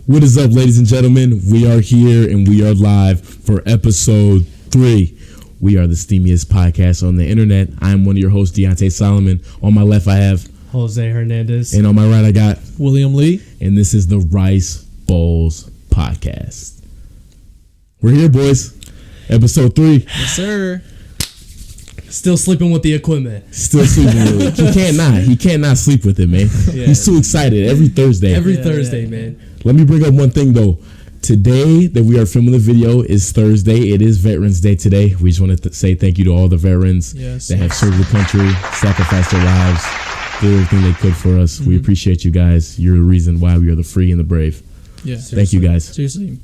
What is up, ladies and gentlemen? We are here and we are live for episode 3. We are the steamiest podcast on the internet. I'm one of your hosts, Deontay Solomon. On my left, I have Jose Hernandez. And on my right, I got William Lee. And this is the RiceBowls PODCAST. We're here, boys. Episode 3. Yes, sir. Still sleeping with the equipment. Still sleeping with it. He cannot sleep with it, man. Yeah. He's too excited every Thursday. Every Thursday, man. Let me bring up one thing, though. Today that we are filming the video is Thursday. It is Veterans Day today. We just want to say thank you to all the veterans that have served the country, sacrificed their lives, did everything they could for us. We appreciate you guys. You're the reason why we are the free and the brave. Yeah. Thank you, guys. Seriously.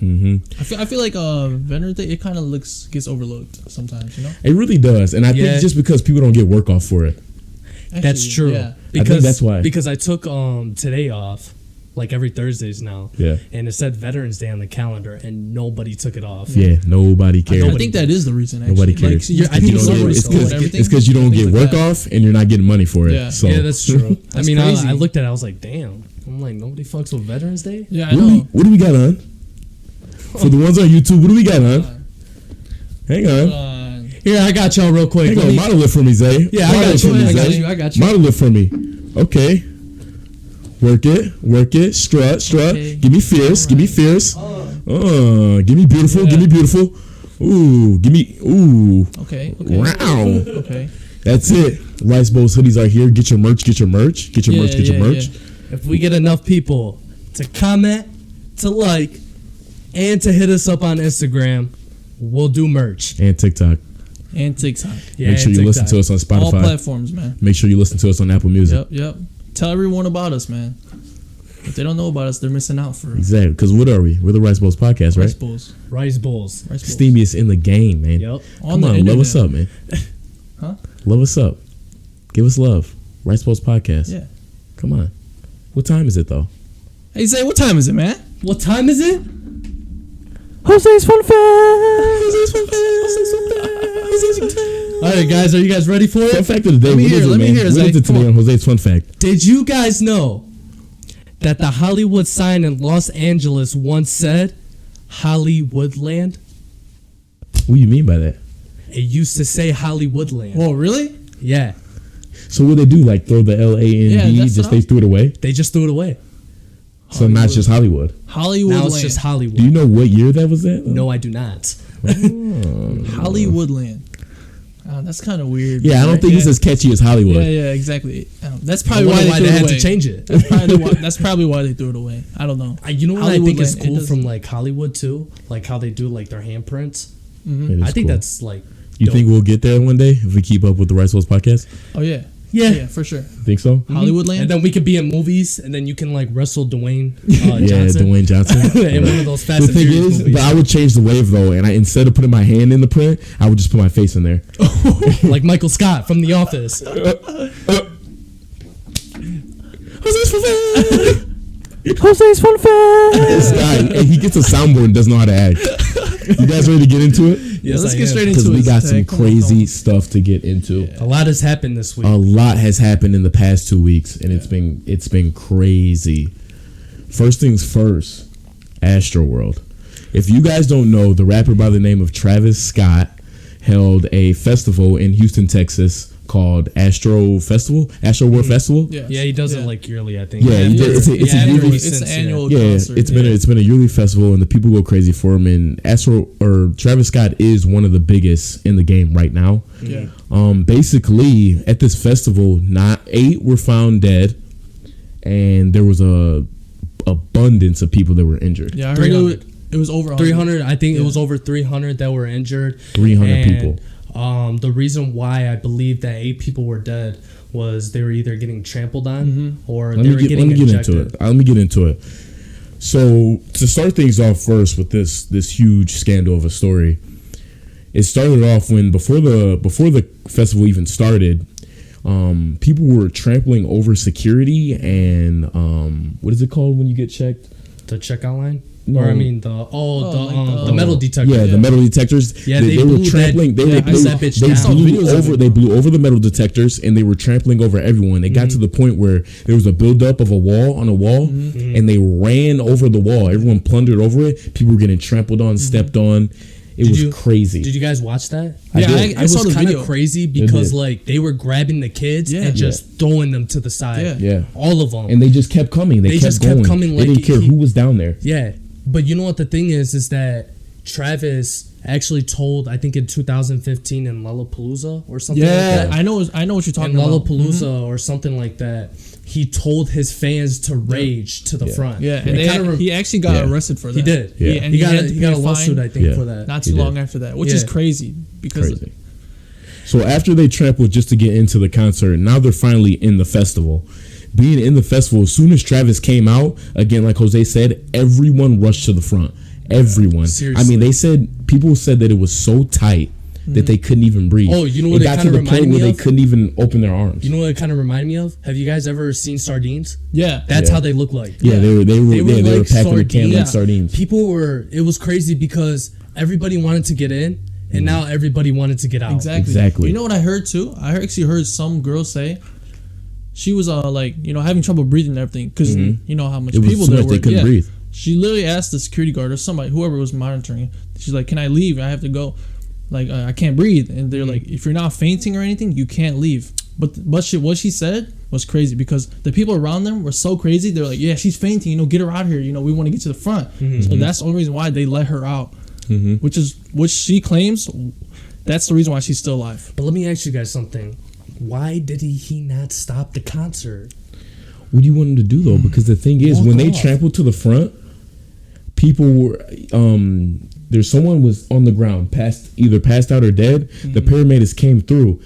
I feel like Veterans Day, it kind of gets overlooked sometimes, you know? It really does. And I think just because people don't get work off for it. Actually, that's true. Yeah. I think that's why. Because I took today off. Like every Thursdays now. Yeah. And it said Veterans Day on the calendar and nobody took it off. Yeah, nobody cares. I think that is the reason, actually. Nobody cares. Like, it's because you don't get work off and you're not getting money for it. Yeah, so. Yeah, that's true. I mean, I looked at it, I was like, damn. I'm like, nobody fucks with Veterans Day? Yeah, I know. What do we got on? For the ones on YouTube, what do we got on? Hang on. Here, I got y'all real quick. Hang on, model it for me, Zay. Yeah, I got you. Model it for me. Okay. Work it, strut. Okay. Give me fierce, right. Give me fierce. Give me beautiful. Ooh. Okay. Wow. Okay. That's it. RiceBowls hoodies are here. Get your merch. Get your merch. If we get enough people to comment, to like, and to hit us up on Instagram, we'll do merch. And TikTok. Yeah, Make sure you listen to us on Spotify. All platforms, man. Make sure you listen to us on Apple Music. Yep. Tell everyone about us, man. If they don't know about us, they're missing out for exactly. Because what are we? We're the RiceBowls podcast, right? RiceBowls. Steamiest in the game, man. Yep. Come on, love us up, man. Huh? Love us up. Give us love. RiceBowls podcast. Yeah. Come on. What time is it though? Hey, Zay, what time is it, man? What time is it? Jose's Fun Fact. All right, guys, are you guys ready for it? Fun fact of the day. Let me hear. What is it today on Jose's Fun Fact? Did you guys know that the Hollywood sign in Los Angeles once said Hollywoodland? What do you mean by that? It used to say Hollywoodland. Whoa, really? Yeah. So what they do? Like throw the L-A-N-D? They threw it away? They just threw it away. So now it's just Hollywood. Hollywoodland. Now it's just Hollywood. Do you know what year that was at? No, I do not. Hollywoodland. That's kind of weird. Yeah, I don't think it's as catchy as Hollywood. Yeah, exactly. That's probably why they had to change it. That's probably why they threw it away. I don't know. You know what I think is cool from like Hollywood too? Like how they do like their handprints. Mm-hmm. I think that's like. You dope. Think we'll get there one day if we keep up with the RiceBowls podcast? Oh yeah. Yeah, for sure. Think so? Mm-hmm. Hollywoodland, and then we could be in movies, and then you can like wrestle Dwayne Johnson. Yeah, Dwayne Johnson. In one of those Fast and Furious movies. But I would change the wave though, and instead of putting my hand in the print, I would just put my face in there, like Michael Scott from The Office. Jose's Fun Fact. This guy, and he gets a soundboard and doesn't know how to act. You guys ready to get into it? Yes, let's get straight into it. Because we got some crazy stuff to get into. Yeah. A lot has happened this week. A lot has happened in the past 2 weeks, and it's been crazy. First things first, ASTROWORLD. If you guys don't know, the rapper by the name of Travis Scott held a festival in Houston, Texas called ASTROWORLD Festival. Yeah, he does it like yearly, I think. Yeah, it's a yearly. It's an annual concert. It's been a yearly festival, and the people go crazy for him. And Travis Scott is one of the biggest in the game right now. Yeah. Basically, at this festival, 8 were found dead, and there was a abundance of people that were injured. Yeah, I heard it was over 300. I think it was over 300 that were injured. 300 people. The reason why I believe that 8 people were dead was they were either getting trampled on or they were getting injected. Let me get into it. So to start things off first with this huge scandal of a story, it started off when before the festival even started, people were trampling over security and what is it called when you get checked? The checkout line. No. Or I mean the metal detectors. Yeah, the metal detectors. Yeah, they were trampling. They blew over the metal detectors, and they were trampling over everyone. It got to the point where there was a buildup of a wall, and they ran over the wall. Everyone plundered over it. People were getting trampled on, stepped on. It was crazy. Did you guys watch that? I saw the kind video. of crazy because like they were grabbing the kids and just throwing them to the side. Yeah. All of them. And they just kept coming. They just kept coming. They didn't care who was down there. Yeah. But you know what the thing is that Travis actually told, I think in 2015 in Lollapalooza or something like that. I know what you're talking in about. Lollapalooza or something like that. He told his fans to rage to the front. Yeah, and he actually got arrested for that. He did. Yeah. He got a lawsuit, I think, for that. Not too long after that, which is crazy because. So after they trampled just to get into the concert, now they're finally in the festival. Being in the festival, as soon as Travis came out, again, like Jose said, everyone rushed to the front. Everyone. Seriously. I mean, people said that it was so tight that they couldn't even breathe. Oh, you know what it got to the point where they couldn't even open their arms. You know what it kind of reminded me of? Have you guys ever seen sardines? Yeah, that's how they look like. Yeah, they were like packing a can like sardines. It was crazy because everybody wanted to get in, and now everybody wanted to get out. Exactly. You know what I heard too? I actually heard some girl say she was having trouble breathing and everything because you know how much people there were. They couldn't breathe. She literally asked the security guard or somebody, whoever was monitoring. She's like, "Can I leave? I have to go. Like I can't breathe." And they're like, "If you're not fainting or anything, you can't leave." But what she said was crazy because the people around them were so crazy. They're like, "Yeah, she's fainting. Get her out here. We want to get to the front." So that's the only reason why they let her out, which she claims that's the reason why she's still alive. But let me ask you guys something. Why did he not stop the concert? What do you want him to do though? Because the thing is, when they trampled to the front, people were there's someone was on the ground, either passed out or dead. The paramedics came through.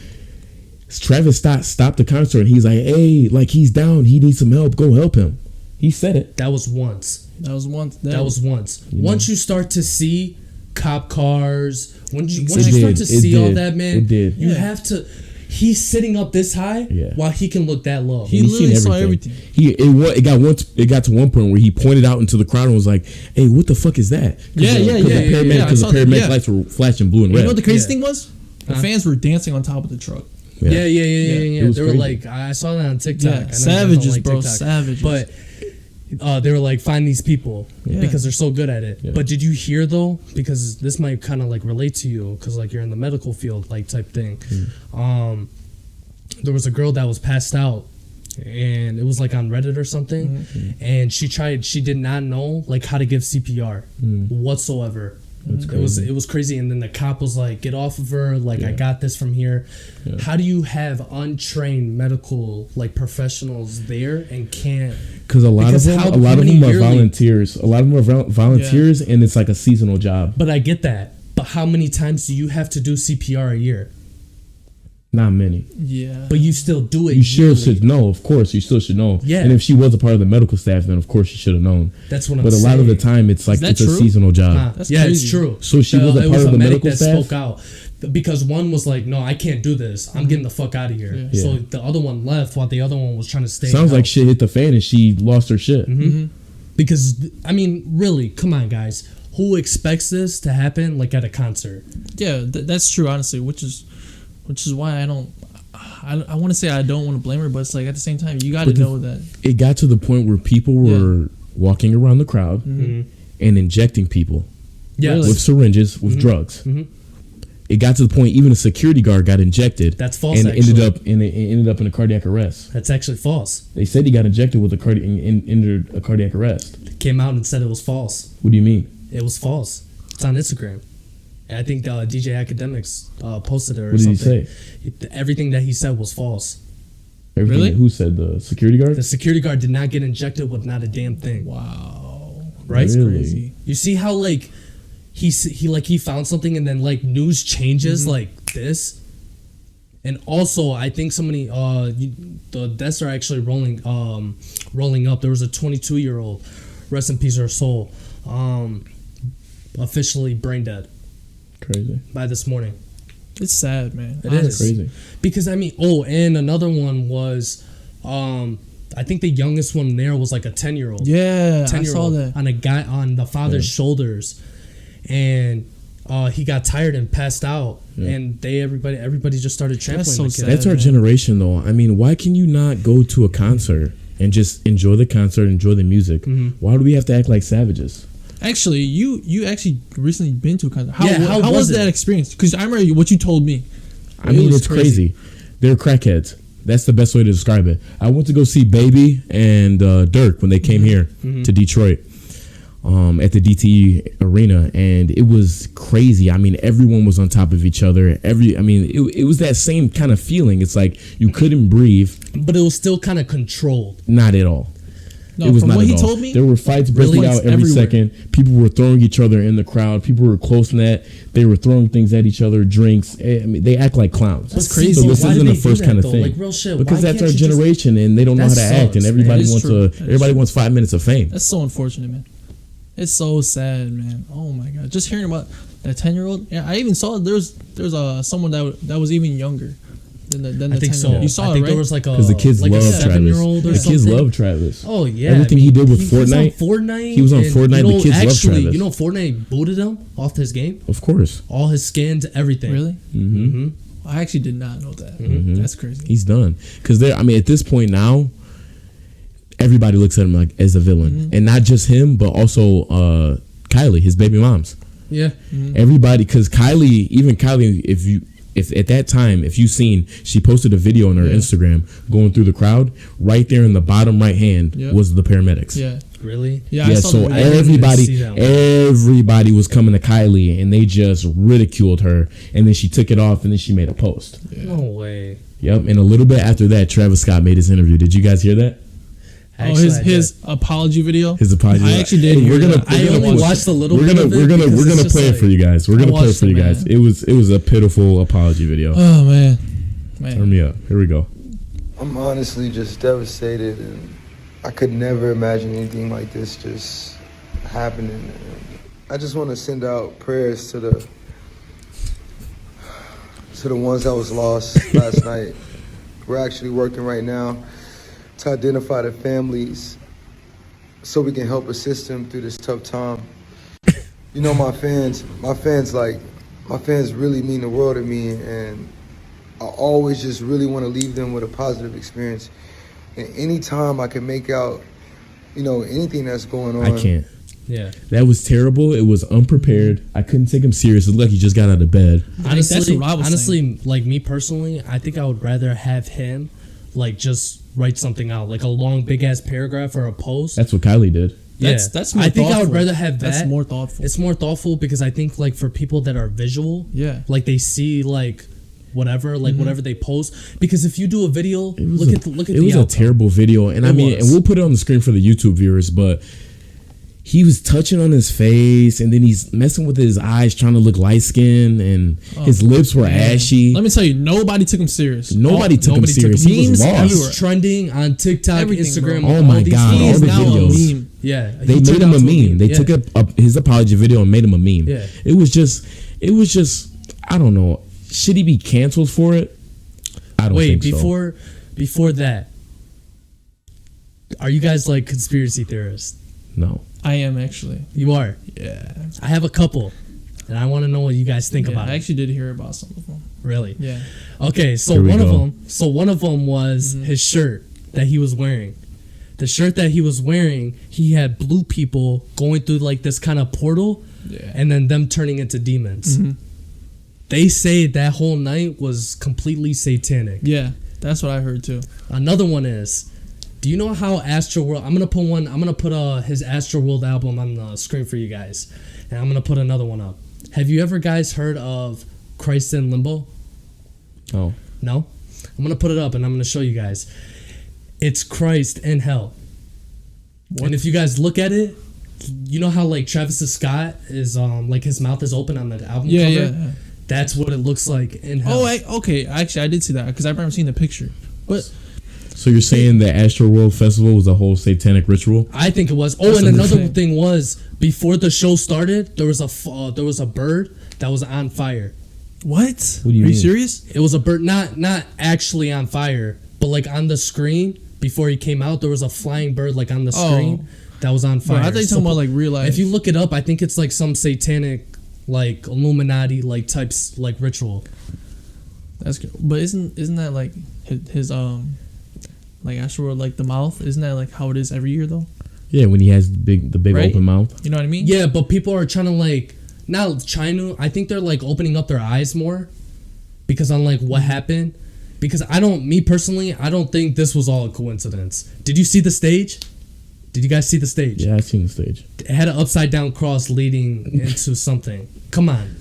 Travis stopped the concert, and he's like, "Hey, like he's down. He needs some help. Go help him." He said it. That was once. You once you start to see cop cars, once you start to see all that, man, you have to. He's sitting up this high while he can look that low. He literally saw everything. It got to one point where he pointed out into the crowd and was like, "Hey, what the fuck is that?" Because the paramedic lights were flashing blue and red. You know what the crazy thing was? The fans were dancing on top of the truck. Yeah. They were like, I saw that on TikTok. Yeah, savages, bro, savages. But they were like, find these people because they're so good at it. Yeah. But did you hear though? Because this might kind of like relate to you because like you're in the medical field, like type thing. There was a girl that was passed out, and it was like on Reddit or something, and she did not know like how to give CPR whatsoever. It was crazy, and then the cop was like, "Get off of her! Like I got this from here." Yeah. How do you have untrained medical like professionals there and can't? Because a lot of them are volunteers. A lot of them are volunteers, and it's like a seasonal job. But I get that. But how many times do you have to do CPR a year? Not many. Yeah. But you still do it. You sure should know. Of course, you still should know. Yeah. And if she was a part of the medical staff, then of course you should have known. That's what I'm saying. But a lot of the time, it's like it's a seasonal job. That's crazy. It's true. So she was a part of the medical staff. Spoke out because one was like, "No, I can't do this. I'm getting the fuck out of here." Yeah. So the other one left while the other one was trying to stay. Sounds like shit hit the fan and she lost her shit. Because I mean, really, come on, guys. Who expects this to happen like at a concert? Yeah, that's true. Honestly, which is why I don't. I want to say I don't want to blame her, but it's like at the same time you got to know that it got to the point where people were walking around the crowd and injecting people with syringes with drugs. It got to the point even a security guard got injected. That's false. And ended up in a cardiac arrest. That's actually false. They said he got injected with entered a cardiac arrest. They came out and said it was false. What do you mean? It was false. It's on Instagram. I think DJ Academics posted it or what something. What did he say? Everything that he said was false. Really? Who said? The security guard? The security guard did not get injected with not a damn thing. Wow. Right? Really? Crazy. You see how like he found something and then like news changes like this? And also I think somebody the deaths are actually rolling up. There was a 22-year-old, rest in peace her soul, officially brain dead. Crazy. By this morning. It's sad, man. It is crazy. Because I mean, and another one was I think the youngest one there was like a 10-year-old. Yeah, 10-year-old I saw that. on a guy on the father's shoulders, and he got tired and passed out, and everybody just started trampling so the kid. sad. That's our generation, though. I mean, why can you not go to a concert and just enjoy the concert, enjoy the music? Why do we have to act like savages? Actually, you actually recently been to a concert. How how was was that it? experience? Because I remember what you told me. I mean, it's crazy. They're crackheads. That's the best way to describe it. I went to go see Baby and Dirk when they came here to Detroit at the DTE Arena, and it was crazy. I mean, everyone was on top of each other. It was that same kind of feeling. It's like you couldn't breathe. But it was still kind of controlled. Not at all. No, it was from not what at he all. told me, there were fights breaking out every everywhere. second. People were throwing each other in the crowd. People were close in that. They were throwing things at each other, drinks. I mean, they act like clowns. That's crazy. So this Why isn't do the they do first that, kind of though? thing. Like, real shit. Because Why that's can't our you just- generation, and they don't know how That to act, and sucks, everybody man. wants It's true. everybody wants 5 minutes of fame. That's so unfortunate, man. It's so sad, man. Oh my god, just hearing about that 10-year-old. Yeah, I even saw there's someone that was even younger than the I think 10-year-old. so. You saw I it, think right? there was like a Because the kids like love a Travis. 7-year-old or The kids something. love Travis. Oh yeah, Everything he did with he was on Fortnite. Fortnite. He was on and, Fortnite, the kids love actually, Travis. you know, Fortnite booted him off his game. Of course, All his skins, everything. Really? Mm-hmm. I actually did not know that. That's crazy. he's done. Because they're. I mean, at this point now, everybody looks at him like as a villain, and not just him, but also Kylie, his baby moms. Yeah. Everybody, because even Kylie, if at that time, if you seen, she posted a video on her Instagram going through the crowd. Right there in the bottom right hand was the paramedics. Yeah. Really? Yeah. I Yeah, saw so the video. everybody was coming to Kylie, and they just ridiculed her, and then she took it off, and then she made a post. No way. Yep, and a little bit after that, Travis Scott made his interview. Did you guys hear that? Actually, I his apology video. His apology. I actually did. Hey, hear we're gonna. that. I we're only gonna watched a little We're bit gonna. of it We're gonna. because We're it's gonna just play it like- for you guys. We're I gonna play it watched for it, you guys. man. It was a pitiful apology video. Oh man. Turn me up. Here we go. I'm honestly just devastated, and I could never imagine anything like this just happening. And I just want to send out prayers to the ones that was lost last night. We're actually working right now to identify the families so we can help assist them through this tough time. You know, my fans really mean the world to me, and I always just really want to leave them with a positive experience. And anytime I can make out, you know, anything that's going on. I can't. Yeah. That was terrible. It was unprepared. I couldn't take him serious. It looked like he just got out of bed. Honestly, what I was like me personally, I think I would rather have him like just write something out, like a long big ass paragraph or a post. That's what Kylie did. That's more I think I would thoughtful. rather have that. That's more thoughtful. It's more thoughtful because I think like for people that are visual, Yeah. like they see like whatever they post. Because if you do a video, It was look at it the was a outcome. terrible video, and I mean, was. and we'll put it on the screen for the YouTube viewers, but he was touching on his face, and then he's messing with his eyes, trying to look light skinned, and his lips were ashy. Let me tell you, nobody took him serious. Nobody took him nobody took serious. him- He was Memes lost. everywhere. He's trending on TikTok, Everything, Instagram. bro. Oh all my these God, things. all He is the now videos. a meme. Yeah, They he made turned him out a to meme. They yeah. took his apology video and made him a meme. Yeah. It was just, I don't know. Should he be canceled for it? I don't Wait, think so. before that, are you guys like conspiracy theorists? No. I am actually. You are. Yeah. I have a couple, and I want to know what you guys think about I it. actually did hear about some of them. Really? Yeah. Okay, so Here we one of go. them. So one of them was his shirt that he was wearing. The shirt that he was wearing, he had blue people going through like this kind of portal, Yeah. and then them turning into demons. They say that whole night was completely satanic. Yeah. That's what I heard too. Another one is, do you know how ASTROWORLD? I'm gonna put his ASTROWORLD album on the screen for you guys, and I'm gonna put another one up. Have you ever guys heard of Christ in Limbo? Oh. No? I'm gonna put it up and I'm gonna show you guys. It's Christ in hell. And if you guys look at it, you know how like Travis Scott is like his mouth is open on the album Yeah, cover? yeah. That's what it looks like in hell. Oh, okay. Actually, I did see that because I remember seeing the picture. But So you're saying the AstroWorld Festival was a whole satanic ritual? I think it was. Oh, That's and what another I'm saying. thing was before the show started, there was a bird that was on fire. what? What do you Are mean? you serious? It was a bird, not actually on fire, but like on the screen, before he came out, there was a flying bird like on the screen that was on fire. I thought you talking about like real life. If you look it up, I think it's like some satanic, like Illuminati, like types, like ritual. That's good. But isn't that like his like Astroworld, like the mouth? Isn't that like how it is every year though? Yeah, when he has the big Right? open mouth. You know what I mean? Yeah, but people are trying to like not trying to. I think they're like opening up their eyes more because on like what happened. Because me personally, I don't think this was all a coincidence. Did you see the stage? Did you guys see the stage? Yeah, I seen the stage. It had an upside down cross leading into something. Come on.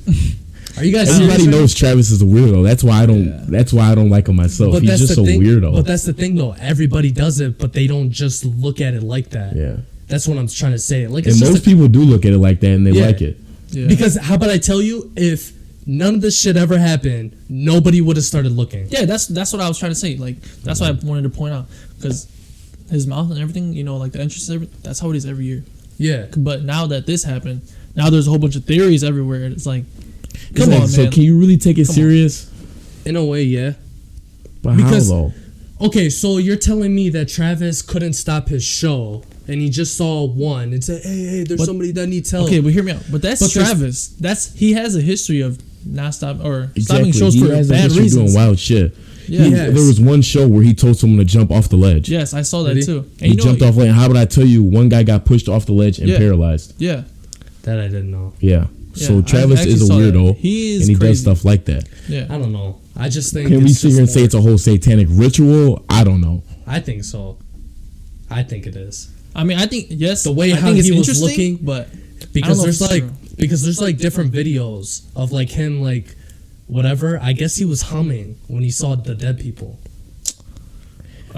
Are you guys Everybody serious? knows Travis is a weirdo. That's why I don't. Yeah. That's why I don't like him myself. He's just a weirdo. But that's the thing, though. Everybody does it, but they don't just look at it like that. Yeah. That's what I'm trying to say. Like, and most people do look at it like that, and they like it. Yeah. Because how about I tell you, if none of this shit ever happened, nobody would have started looking. Yeah, that's what I was trying to say. Like, that's what I wanted to point out. Because his mouth and everything, you know, like the entrance, that's how it is every year. Yeah. But now that this happened, now there's a whole bunch of theories everywhere. It's like, come on, so man. Can you really take it serious? In a way, yeah. But because, how though? Okay, so you're telling me that Travis couldn't stop his show and he just saw one and said, hey, there's somebody that needs help. Okay, but hear me out. But that's Travis. He has a history of not stopping stopping shows he for has bad reasons. Doing wild shit. Yeah. There was one show where he told someone to jump off the ledge. Yes, I saw that too. And he jumped off the ledge. How about I tell you, one guy got pushed off the ledge and paralyzed. Yeah. That I didn't know. Yeah. So Travis is a weirdo. He is and he crazy. does stuff like that. Yeah. I don't know. I just think. Can we sit here and say it's a whole satanic ritual? I don't know. I think so. I think it is. I mean, I think yes. The way I how think it's he was interesting, looking, but because there's like different videos of like him like whatever. I guess he was humming when he saw the dead people.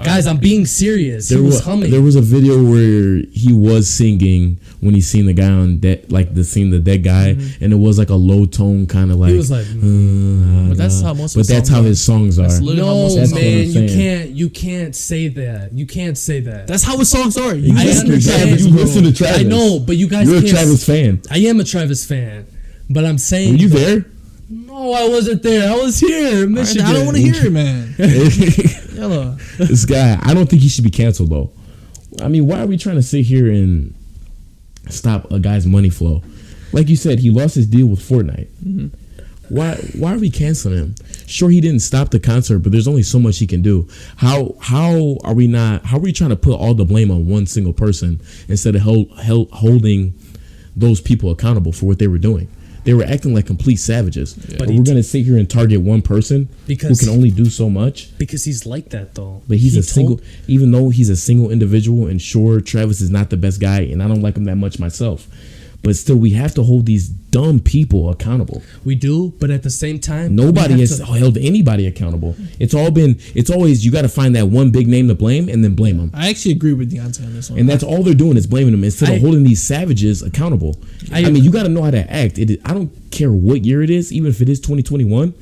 Guys, I'm being serious. He was humming. There was a video where he was singing when he seen the guy on dead, like the dead guy, and it was like a low tone kind of like. He was like, but that's how most. But that's how his songs are. No, man, you can't say that. You can't say that. That's how his songs are. You listen to Travis. I know, but you guys. You're a Travis fan. I am a Travis fan, but I'm saying. Were you there? No, I wasn't there. I was here in Michigan. I don't want to hear it, man. Hello. This guy, I don't think he should be canceled though. I mean, why are we trying to sit here and stop a guy's money flow? Like you said, he lost his deal with Fortnite. Mm-hmm. Why are we canceling him? Sure, he didn't stop the concert, but there's only so much he can do. How are we trying to put all the blame on one single person instead of holding those people accountable for what they were doing? They were acting like complete savages. Yeah. But we're going to sit here and target one person who can only do so much. Because he's like that, though. But even though he's a single individual, and sure, Travis is not the best guy, and I don't like him that much myself. But still, we have to hold these dumb people accountable. We do, but at the same time, nobody has held anybody accountable. It's always, you got to find that one big name to blame and then blame them. I actually agree with Deontay on this one. And that's all they're doing is blaming them instead of holding these savages accountable. I mean, you got to know how to act. I don't care what year it is, even if it is 2021.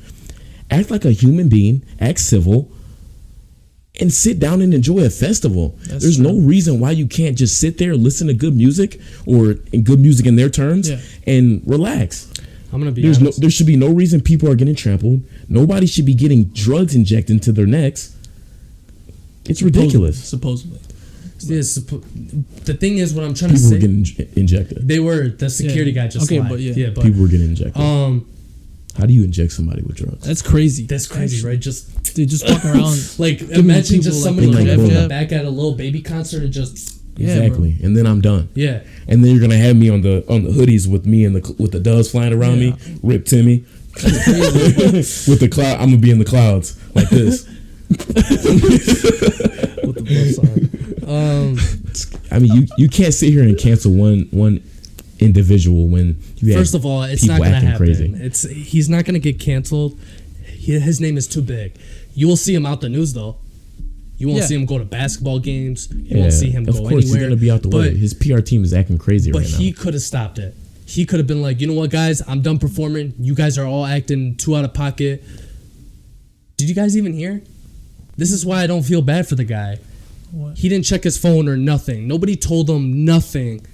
Act like a human being, act civil, and sit down and enjoy a festival. There's no reason why you can't just sit there, listen to good music, or good music in their terms, and relax. I'm gonna be honest. There should be no reason people are getting trampled. Nobody should be getting drugs injected into their necks. It's ridiculous. Supposedly. Yes, the thing is, what I'm trying to say. People were getting injected. They were. The security guy just lied. But people were getting injected. How do you inject somebody with drugs? That's crazy. That's crazy, right? They just walk around. Like, imagine just somebody coming from the back at a little baby concert and just. Exactly, and then I'm done. Yeah, and then you're gonna have me on the hoodies with me and with the doves flying around me. Rip Timmy. With the cloud, I'm gonna be in the clouds like this. With the bus on. I mean, you can't sit here and cancel one individual when you first of all, it's not gonna happen. Crazy. He's not gonna get canceled. His name is too big. You will see him out the news though. You won't see him go to basketball games. You won't see him go anywhere. Of course, he's gonna be out the way. His PR team is acting crazy right now. But he could have stopped it. He could have been like, you know what, guys, I'm done performing. You guys are all acting too out of pocket. Did you guys even hear? This is why I don't feel bad for the guy. What? He didn't check his phone or nothing. Nobody told him nothing.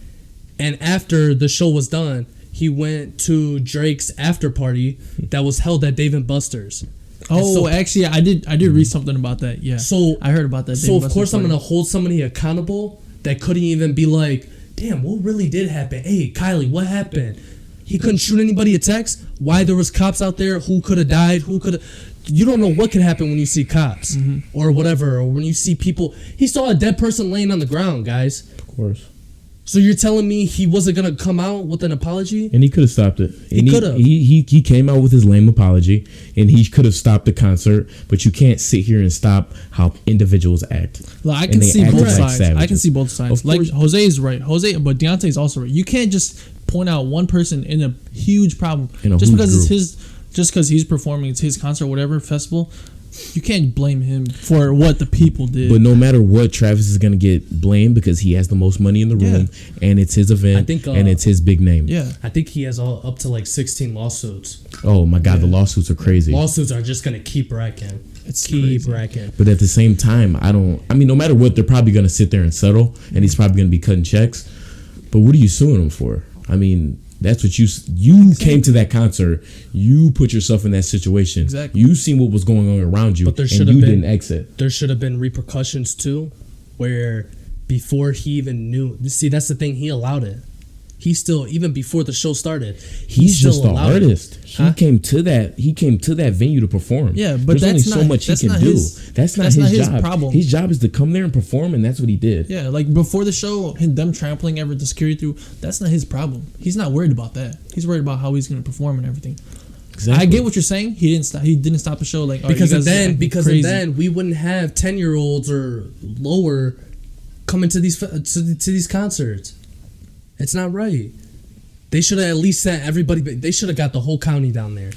And after the show was done, he went to Drake's after party that was held at Dave & Buster's. Oh, actually, I did read something about that. Yeah. So I heard about that. So of course I'm gonna hold somebody accountable that couldn't even be like, damn, what really did happen? Hey, Kylie, what happened? He couldn't shoot anybody a text. Why there was cops out there? Who could have died? Who could have? You don't know what could happen when you see cops or whatever, or when you see people. He saw a dead person laying on the ground, guys. Of course. So you're telling me he wasn't gonna come out with an apology? And he could have stopped it. He could have. He came out with his lame apology, and he could have stopped the concert. But you can't sit here and stop how individuals act. Like, I can see both sides. Savages. I can see both sides. Like Jose is right. But Deontay is also right. You can't just point out one person in a huge problem just because he's performing. It's his concert, whatever festival. You can't blame him for what the people did. But no matter what, Travis is going to get blamed because he has the most money in the room, and it's his event, and it's his big name. Yeah, I think he has up to like 16 lawsuits. Oh my God, the lawsuits are crazy. Lawsuits are just going to keep racking. Keep racking. But at the same time, no matter what, they're probably going to sit there and settle, and he's probably going to be cutting checks. But what are you suing him for? I mean, that's what you came to that concert. You put yourself in that situation. Exactly. You seen what was going on around you, but didn't exit. There should have been repercussions too, where before he even knew. See, that's the thing. He allowed it. He still, even before the show started, he's just an artist. Huh? He came to that venue to perform. Yeah, but there's only so much he can do. That's not his job. Problem. His job is to come there and perform, and that's what he did. Yeah, like before the show, them trampling the security through. That's not his problem. He's not worried about that. He's worried about how he's going to perform and everything. Exactly. I get what you're saying. He didn't stop the show like because then we wouldn't have 10-year-olds or lower coming to these concerts. It's not right. They should have at least sent everybody. They should have got the whole county down there.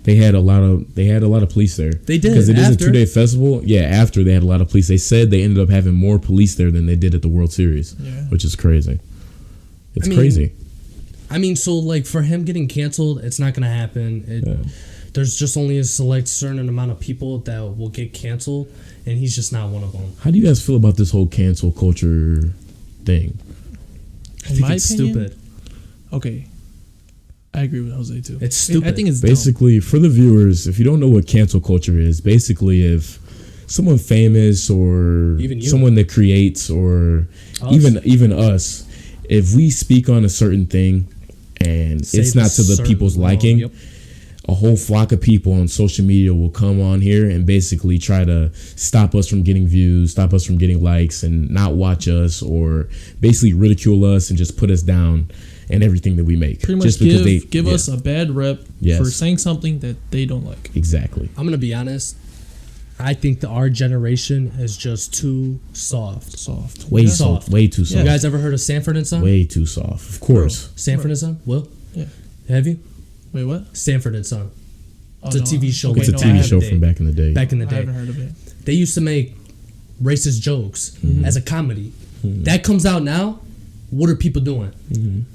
They had a lot of police there. They did because it is a 2-day festival. Yeah, after they had a lot of police. They said they ended up having more police there than they did at the World Series, which is crazy. It's crazy. I mean, so like for him getting canceled, it's not gonna happen. There's just only a certain amount of people that will get canceled, and he's just not one of them. How do you guys feel about this whole cancel culture thing? I think it's stupid. Okay. I agree with Jose too. It's stupid. I think it's basically dumb. For the viewers, if you don't know what cancel culture is, basically if someone famous or someone that creates or even us, if we speak on a certain thing and it's not to the people's liking, a whole flock of people on social media will come on here and basically try to stop us from getting views, stop us from getting likes, and not watch us, or basically ridicule us and just put us down in everything that we make. Pretty much just give us a bad rep for saying something that they don't like. Exactly. I'm going to be honest. I think that our generation is just too soft. Way too soft. You guys ever heard of Sanford & Son? Way too soft. Of course. Sanford & Son? Will? Yeah. Have you? Wait, what? Sanford & Son. It's a TV show. It's a TV show from back in the day. I haven't heard of it. They used to make racist jokes as a comedy. That comes out now. What are people doing?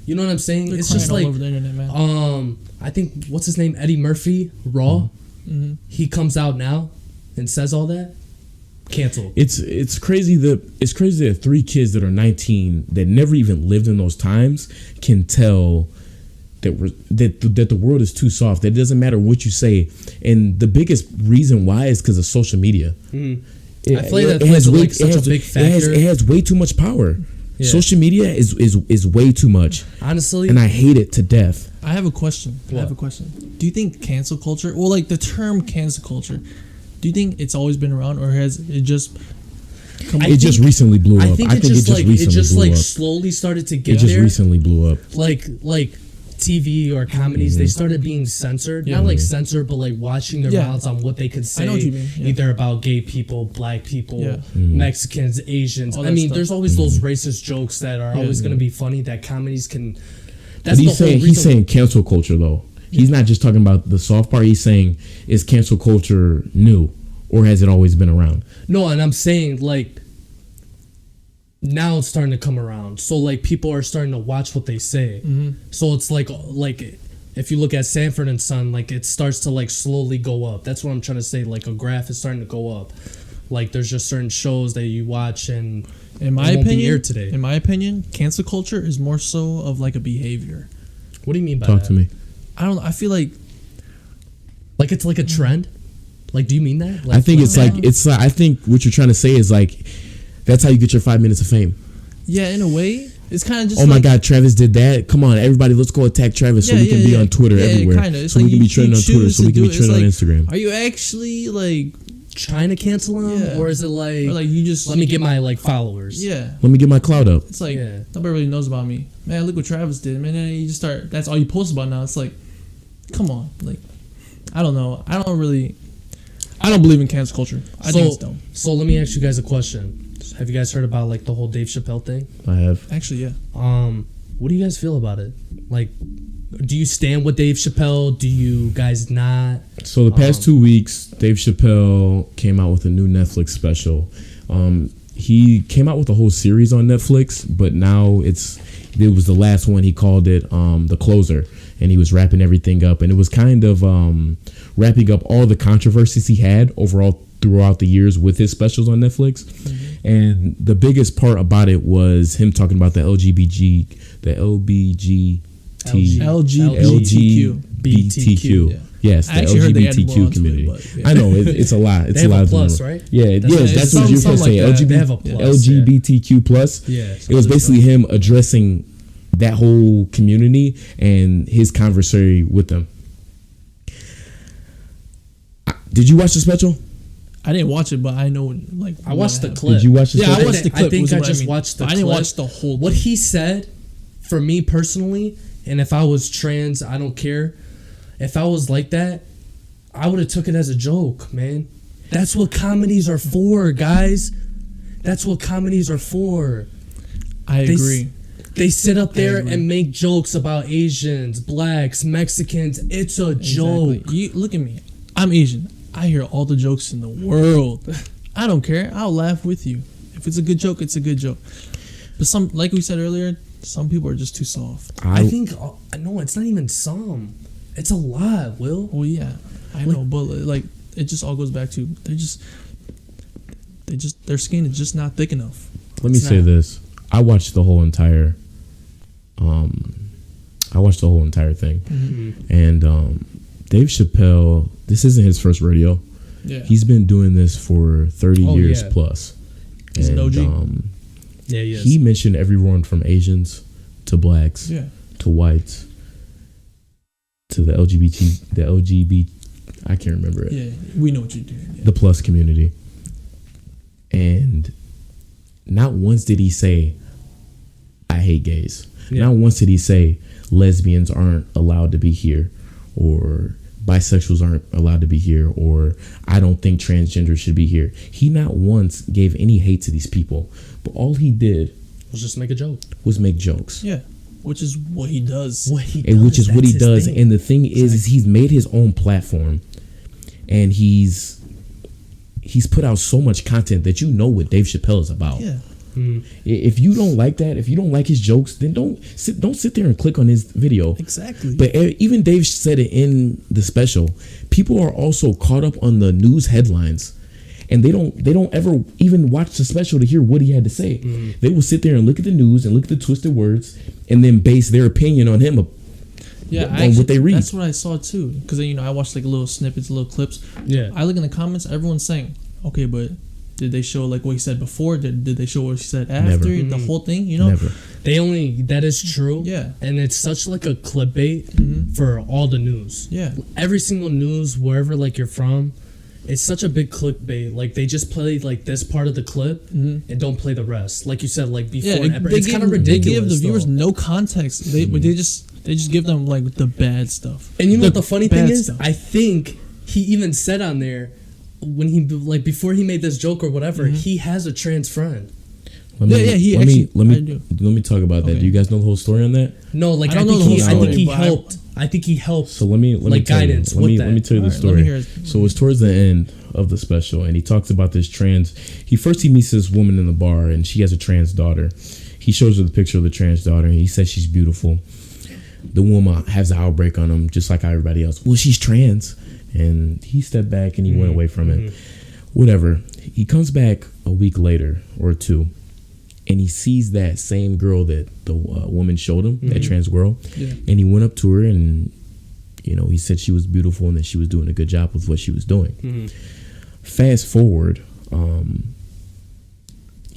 You know what I'm saying? They're it's just like all over the internet, man. I think what's his name? Eddie Murphy, Raw. He comes out now and says all that. Canceled. It's crazy that 3 kids that are 19 that never even lived in those times can tell that the world is too soft. That it doesn't matter what you say, and the biggest reason why is because of social media. I feel like that plays like such a big factor. It has way too much power. Yeah. Social media is way too much. Honestly, and I hate it to death. I have a question. Do you think cancel culture, well, like the term cancel culture, do you think it's always been around, or has it just just recently blew up? I think it just slowly started to get there. It just recently blew up. Like TV or comedies, they started being censored. Not like censored, but like watching their mouths on what they could say. I know what you mean. Either about gay people, black people, Mexicans, Asians. I mean, there's always those racist jokes that are always going to be funny that comedies can. That's he's saying cancel culture though. He's not just talking about the soft part. He's saying, is cancel culture new, or has it always been around? No, and I'm saying like now it's starting to come around. So like people are starting to watch what they say. So it's like if you look at Sanford & Son, like it starts to like slowly go up. That's what I'm trying to say. Like a graph is starting to go up. Like there's just certain shows that you watch and in my opinion, cancel culture is more so of like a behavior. What do you mean by that? Talk to me. I don't know. I feel like it's like a trend. Like, do you mean that? Like, I think it's like I think what you're trying to say is like that's how you get your 5 minutes of fame. Yeah, in a way, it's kind of just. Oh my God, Travis did that! Come on, everybody, let's go attack Travis so we can be on Twitter everywhere. So we can be trending on Twitter. So we can be trending on Instagram. Are you actually like trying to cancel him, or is it like you just let me get my like followers? Yeah, let me get my clout up. It's like nobody really knows about me, man. Look what Travis did, man. And you just start. That's all you post about now. It's like, come on, like I don't know. I don't believe in cancel culture. I think it's dumb. So let me ask you guys a question. Have you guys heard about like the whole Dave Chappelle thing? I have. Actually, yeah. What do you guys feel about it? Like, do you stand with Dave Chappelle? Do you guys not? So the past 2 weeks, Dave Chappelle came out with a new Netflix special. He came out with a whole series on Netflix, but now it was the last one. He called it The Closer, and he was wrapping everything up, and it was kind of wrapping up all the controversies he had overall throughout the years with his specials on Netflix. Mm-hmm. And the biggest part about it was him talking about the LGBTQ. Yes, the LGBTQ community. I know it's a lot. It's they a lot have a plus, right? Yeah, that's what you can say. They have a plus. LGBTQ plus. Yeah, it was basically him addressing that whole community and his conversation with them. Did you watch the special? I didn't watch it, but I know like I watched the clip. Did you watch the clip? Yeah, I watched the clip. I think I just watched the clip. I didn't watch the whole thing. What he said, for me personally, and if I was trans, I don't care. If I was like that, I would have took it as a joke, man. That's what comedies are for, guys. That's what comedies are for. I agree. They sit up there and make jokes about Asians, blacks, Mexicans. It's a joke. You look at me. I'm Asian. I hear all the jokes in the world. I don't care. I'll laugh with you. If it's a good joke, it's a good joke. But some, like we said earlier, some people are just too soft. I think no, it's not even some. It's a lot, Will. Well, yeah, I know, but like it just all goes back to their skin is just not thick enough. Let me say this: I watched the whole entire thing, and Dave Chappelle. This isn't his first rodeo. Yeah, he's been doing this for 30 years plus. He's an OG. Yeah, he is. He mentioned everyone from Asians to blacks, to whites, to the LGBT. I can't remember it. Yeah, we know what you're doing. Yeah. The plus community, and not once did he say, "I hate gays." Yeah. Not once did he say lesbians aren't allowed to be here, or bisexuals aren't allowed to be here, or I don't think transgender should be here. He not once gave any hate to these people, but all he did was just make a joke. Was make jokes. Yeah, which is what he does. Which is what he does. And the thing is he's made his own platform, and he's put out so much content that you know what Dave Chappelle is about. Yeah. If you don't like that, if you don't like his jokes, then don't sit there and click on his video. Exactly. But even Dave said it in the special. People are also caught up on the news headlines, and they don't ever even watch the special to hear what he had to say. They will sit there and look at the news and look at the twisted words, and then base their opinion on him. On what they read. That's what I saw too. Because I watched like little snippets, little clips. Yeah. I look in the comments. Everyone's saying, "Okay, but." Did they show like what he said before? Did they show what he said after? Never. The whole thing, Never. That is true. Yeah. And it's such like a clickbait for all the news. Yeah. Every single news, wherever like you're from, it's such a big clickbait. Like they just play like this part of the clip and don't play the rest. Like you said, like before. It's kind of ridiculous. They give the viewers no context. They just give them like the bad stuff. And you know what the funny thing is? I think he even said on there, when he like before he made this joke or whatever, he has a trans friend. Let me talk about that. Do you guys know the whole story on that? No, like I think he helped. So let me guidance. Let me tell you the story. So it's towards the end of the special, and he talks about this trans. He meets this woman in the bar, and she has a trans daughter. He shows her the picture of the trans daughter, and he says she's beautiful. The woman has an outbreak on him, just like everybody else. Well, she's trans. And he stepped back and he went away from it. Whatever. He comes back a week later or two, and he sees that same girl that the woman showed him, that trans girl. Yeah. And he went up to her and, You know, he said she was beautiful and that she was doing a good job with what she was doing. Mm-hmm. Fast forward,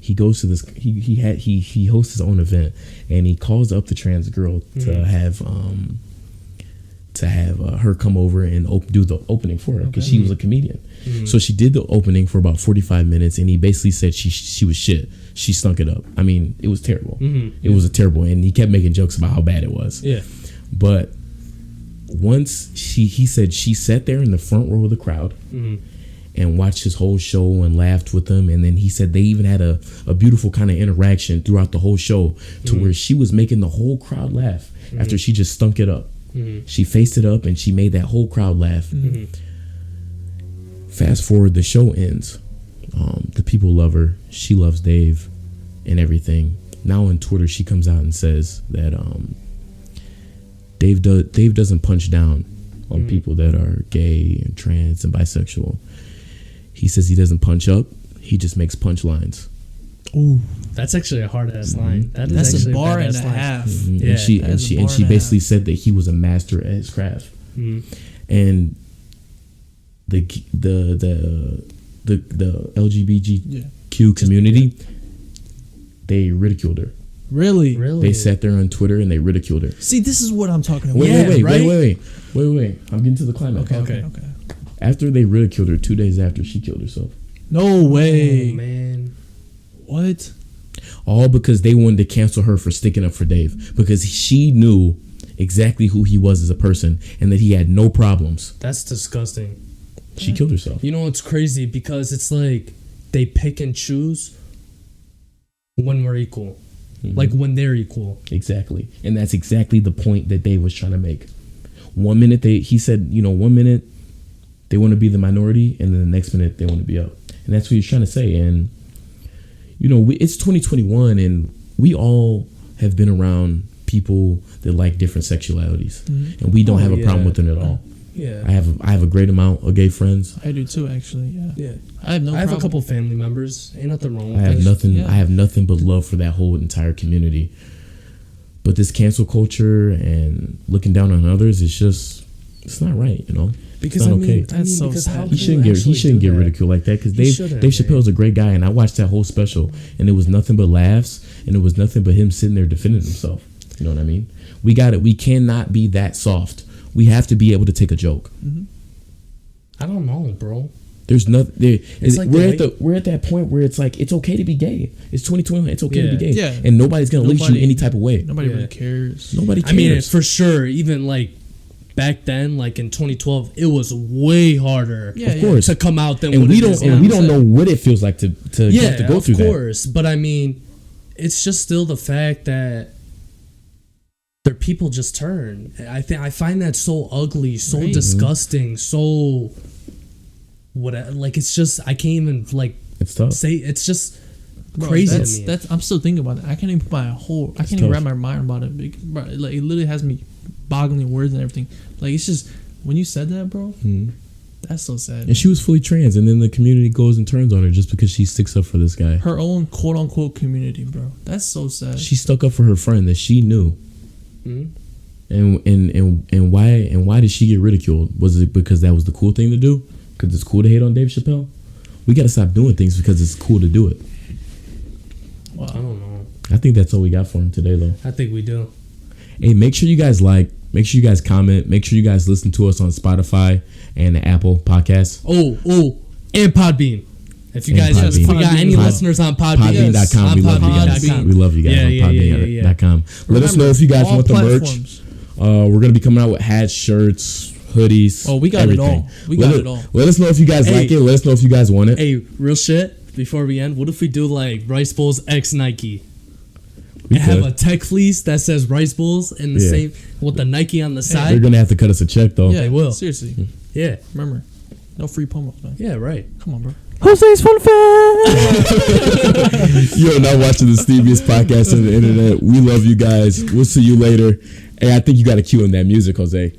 he goes to this. He hosts his own event, and he calls up the trans girl to have her come over and do the opening for her because she was a comedian. Mm-hmm. So she did the opening for about 45 minutes, and he basically said she was shit. She stunk it up. I mean, it was terrible. Mm-hmm. It was a terrible, and he kept making jokes about how bad it was. Yeah, but once he said she sat there in the front row of the crowd. Mm-hmm. And watched his whole show and laughed with him. And then he said they even had a beautiful kind of interaction throughout the whole show to where she was making the whole crowd laugh after she just stunk it up. She faced it up and she made that whole crowd laugh. Fast forward, the show ends. The people love her. She loves Dave and everything. Now on Twitter, she comes out and says that Dave doesn't punch down on people that are gay and trans and bisexual. He says he doesn't punch up. He just makes punchlines. Ooh, that's actually a hard ass line. That's a bar and a half. Yeah, and she basically said that he was a master at his craft. And the LGBTQ community, they ridiculed her. Really? They sat there on Twitter and they ridiculed her. See, this is what I'm talking about. Wait. I'm getting to the climax. Okay. After they ridiculed her, 2 days after, she killed herself. No way. Oh, man. What? All because they wanted to cancel her for sticking up for Dave. Because she knew exactly who he was as a person and that he had no problems. That's disgusting. She killed herself. You know, it's crazy because it's like they pick and choose when we're equal. Like when they're equal. Exactly. And that's exactly the point that Dave was trying to make. 1 minute he said, 1 minute they want to be the minority, and then the next minute they want to be up. And that's what he's trying to say. And, it's 2021, and we all have been around people that like different sexualities. And we don't have a problem with them at all. Yeah. I have a great amount of gay friends. I do too, actually. Yeah. I have a couple family members. Ain't nothing wrong with I have that. nothing. Yeah. I have nothing but love for that whole entire community. But this cancel culture and looking down on others, it's not right. Because it's not okay. That's so sad. He shouldn't get ridiculed like that. Because Dave Chappelle's a great guy, and I watched that whole special, and it was nothing but laughs, and it was nothing but him sitting there defending himself. You know what I mean? We got it. We cannot be that soft. We have to be able to take a joke. I don't know, bro. There's nothing. Like we're at that point where it's like it's okay to be gay. It's 2021. It's okay to be gay. Yeah. And nobody's gonna leash you any type of way. Nobody really cares. Nobody cares. I mean, for sure. Even like back then, like in 2012, it was way harder. Of course, to come out than and what we it don't is and now. we don't know what it feels like to have to go through that. Of course, but I mean, it's just still the fact that their people just turn. I find that so ugly, so disgusting, so it's just I can't even it's tough. say it's just crazy to me. That's I'm still thinking about it. I can't even wrap my mind about it. Bro, it literally has me boggling words and everything. Like it's just when you said that, bro. That's so sad. And she was fully trans, and then the community goes and turns on her just because she sticks up for this guy. Her own quote unquote community, bro. That's so sad. She stuck up for her friend that she knew. And why did she get ridiculed? Was it because that was the cool thing to do? Because it's cool to hate on Dave Chappelle? We got to stop doing things because it's cool to do it. Well, I don't know. I think that's all we got for him today, though. I think we do. Hey, make sure you guys make sure you guys comment, make sure you guys listen to us on Spotify and the Apple Podcasts. Oh, and Podbean. If you guys, if we got any listeners on Podbean, Podbean.com, we love you guys. We love you guys on Podbean.com. Let us know if you guys want the merch. We're going to be coming out with hats, shirts, hoodies. Oh, we got everything. It all. Let us know if you guys like it. Let us know if you guys want it. Hey, real shit, before we end, what if we do like Rice Bowls X Nike? And have a tech fleece that says Rice Bowls and the same with the Nike on the side. They're going to have to cut us a check, though. Yeah, they will. Seriously. Yeah. Remember, no free promos, man. Yeah, right. Come on, bro. Jose's Fun Fact! You are not watching the Steviest podcast on the internet. We love you guys. We'll see you later. Hey, I think you got to cue in that music, Jose.